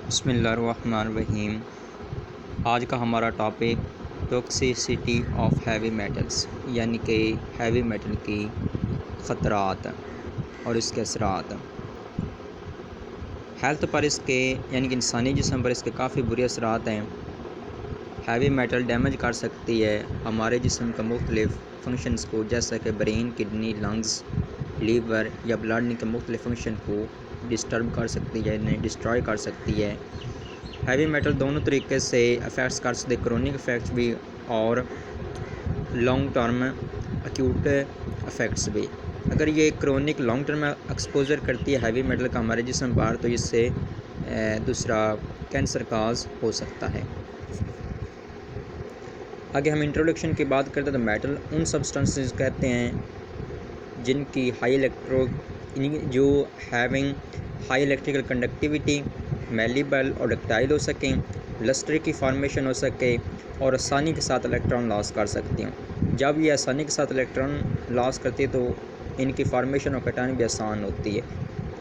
बिस्मिल्लाहिर्रहमानिर्रहीम। आज का हमारा topic toxicity of heavy metals यानी कि हैवी मेटल की ख़तरात और इसके असरात। हेल्थ पर इसके यानी कि इंसानी जिस्म पर इसके काफ़ी बुरे असरात हैं। हैवी मेटल डैमेज कर सकती है हमारे जिस्म का मुख्तलिफ़ फंक्शंस को, जैसा कि ब्रेन, किडनी, लंग्स, लीवर या ब्लड के मुख्तलिफ़ फंक्शन को डिस्टर्ब कर सकती है, इन्हें डिस्ट्रॉय कर सकती है। हैवी मेटल दोनों तरीके से अफेक्ट्स कर सकते, क्रोनिक इफेक्ट्स भी और लॉन्ग टर्म एक्यूट इफेक्ट्स भी। अगर ये क्रोनिक लॉन्ग टर्म एक्सपोजर करती है हैवी मेटल का हमारे जिस्म पर, तो इससे दूसरा कैंसर काज हो सकता है। आगे हम इंट्रोडक्शन की बात करते हैं तो मेटल उन सब्सटेंसेस कहते हैं जिनकी जो having high electrical conductivity, malleable और डक्टाइल हो सकें, लस्टर की फॉर्मेशन हो सके और आसानी के साथ इलेक्ट्रॉन लॉस कर सकती हूँ। जब ये आसानी के साथ इलेक्ट्रॉन लॉस करती है तो इनकी फॉर्मेशन और कटान भी आसान होती है।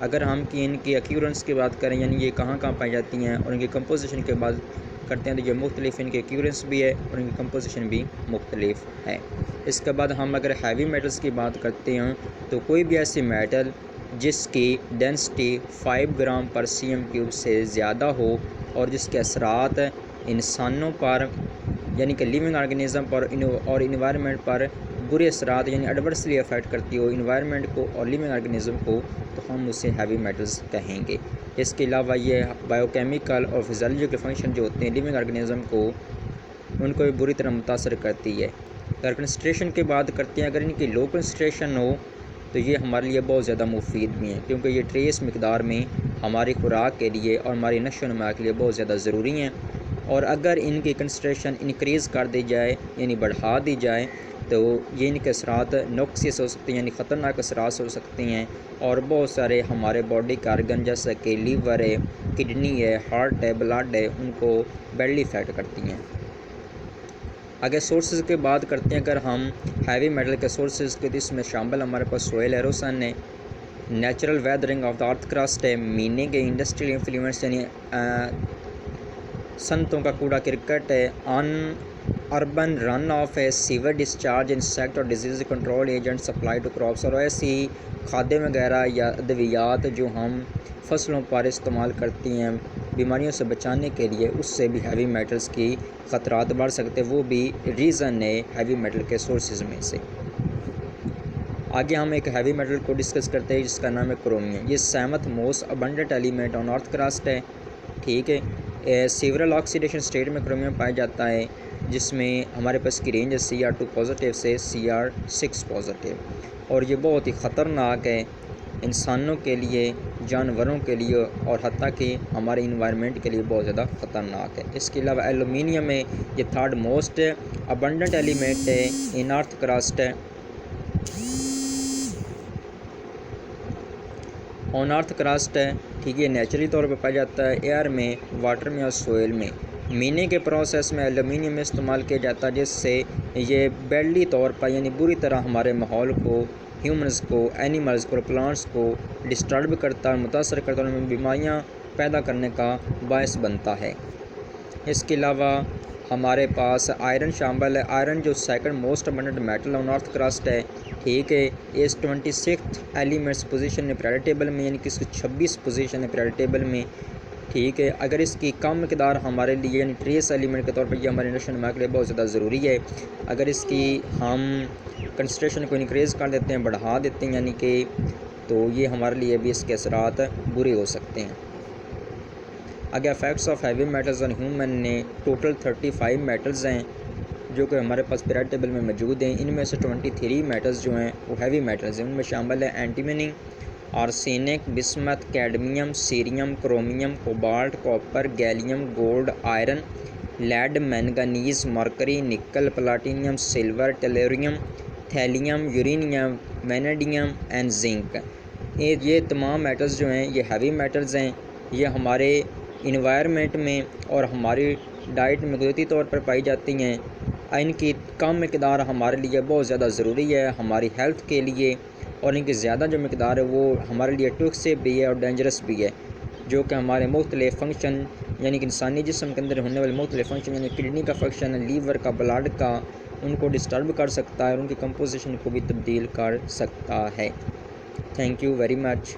अगर हम कि इनकी एक्यूरेंस की बात करें, यानी ये कहाँ कहाँ पाई जाती हैं और इनकी कंपोजिशन की बात करते हैं, तो ये मुख्तलिफ इनकी एक्यूरेंस भी है और इनकी कंपोजिशन भी मुख्तलिफ है। इसके बाद हम अगर हैवी मेटल्स की बात करते हैं तो कोई भी ऐसी मेटल जिसकी डेंसिटी 5 ग्राम पर cm³ से ज़्यादा हो और जिसके असरात इंसानों पर यानी कि लिविंग ऑर्गेनिज़म पर और इन्वायरमेंट पर बुरे असरात यानी एडवर्सली अफेक्ट करती हो इन्वायरमेंट को और लिविंग ऑर्गेनिज़म को, तो हम उसे हैवी मेटल्स कहेंगे। इसके अलावा ये बायोकेमिकल और फिजियोलॉजिकल फंक्शन जो होते हैं लिविंग ऑर्गेनिज़म को, उनको भी बुरी तरह मुतासर करती है। अगर कंसंट्रेशन की बात करते हैं, अगर इनकी लो कंसंट्रेशन हो तो ये हमारे लिए बहुत ज़्यादा मुफीद भी हैं, क्योंकि ये ट्रेस मकदार में हमारी खुराक के लिए और हमारी नशो नुमा के लिए बहुत ज़्यादा ज़रूरी हैं। और अगर इनकी कंसंट्रेशन इंक्रीज़ कर दी जाए यानी बढ़ा दी जाए तो ये इनके असरात नॉक्सियस हो सकते हैं यानी ख़तरनाक असरात हो सकते हैं और बहुत सारे हमारे बॉडी के आर्गन जैसा कि लीवर है, किडनी है, हार्ट है, ब्लड है, उनको बैडली इफेक्ट करती हैं। अगर सोर्सेज की बात करते हैं, अगर हम हैवी मेटल के सोर्सेज के इसमें शामिल हमारे पास सोयल एरोसन है, natural weathering of the earth crust है, मीनिंग है, इंडस्ट्रियल इन्फ्लुएंस यानी संतों का कूड़ा क्रिकेट है, अर्बन रन ऑफ है, सीवर डिस्चार्ज, इंसेक्ट और disease control agent supply to crops और ऐसी खाद्य वगैरह या अद्वियात जो हम फसलों पर इस्तेमाल करती हैं बीमारियों से बचाने के लिए, उससे भी हैवी मेटल्स की ख़तरात बढ़ सकते, वो भी रीज़न है हैवी मेटल के सोर्सेज में से। आगे हम एक हैवी मेटल को डिस्कस करते हैं जिसका नाम है क्रोमियम। ये 7th most abundant element on earth crust है, ठीक है। सेवरल ऑक्सीडेशन स्टेट में क्रोमियम पाया जाता है, जिसमें हमारे पास की रेंज है Cr2 पॉजिटिव से Cr6 पॉजिटिव, और ये बहुत ही ख़तरनाक है इंसानों के लिए, जानवरों के लिए और हत्ता कि हमारे इन्वायरमेंट के लिए बहुत ज़्यादा ख़तरनाक है। इसके अलावा एलुमिनियम में ये 3rd मोस्ट अबंडेंट एलिमेंट है इन अर्थ क्रस्ट है, ऑन अर्थ क्रस्ट है, ठीक है। नेचुरली तौर पर पाया जाता है एयर में, वाटर में और सोयल में। मीने के प्रोसेस में एलुमिनियम इस्तेमाल किया जाता है, जिससे ये बैडली तौर पर यानी बुरी तरह हमारे माहौल को, ह्यूमंस को, एनिमल्स को, प्लांट्स को डिस्टर्ब करता है, मुतासर करता है, उनमें बीमारियाँ पैदा करने का बायस बनता है। इसके अलावा हमारे पास आयरन शामिल है। आयरन जो 2nd most abundant metal on earth crust है, ठीक है। इस 26th एलिमेंट्स पोजीशन है पीरियड टेबल में, यानी कि इसकी 26 पोजीशन है पीरियड टेबल में, ठीक है। अगर इसकी कम मकदार हमारे लिए यानी ट्रेस एलिमेंट के तौर पर ये हमारे नशो नुमा के लिए बहुत ज़्यादा ज़रूरी है। अगर इसकी हम कंसंट्रेशन को इंक्रीज़ कर देते हैं, बढ़ा देते हैं यानी कि, तो ये हमारे लिए भी इसके असरात बुरे हो सकते हैं। अगर effects of heavy metals on human ने टोटल 35 मेटल्स हैं जो कि हमारे पास पीरियड टेबल में मौजूद हैं। इनमें से 23 मेटल्स जो हैं वो हैवी मेटल्स हैं। उनमें शामिल है antimony, arsenic, bismuth, cadmium, cerium, chromium, cobalt, copper, gallium, gold, iron, lead, manganese, mercury, nickel, platinum, silver, tellurium, thallium, uranium, vanadium and zinc. ये तमाम मेटल्स जो हैं ये हैवी मेटल्स हैं। ये हमारे इन्वायरमेंट में और हमारी डाइट में कुदरती तौर पर पाई जाती हैं। इनकी कम मकदार हमारे लिए बहुत ज़्यादा ज़रूरी है हमारी हेल्थ के लिए, और इनकी ज़्यादा जो मकदार है वो हमारे लिए टॉक्सिक भी है और डेंजरस भी है। जो कि हमारे मुख्तलिफ़ फंक्शन यानी कि इंसानी जिस्म के अंदर होने वाले मुख्तलिफ़ फंक्शन यानी किडनी का फंक्शन, लीवर का, ब्लड का, उनको डिस्टर्ब कर सकता है और उनकी कंपोजिशन को भी तब्दील कर सकता है। Thank you very much.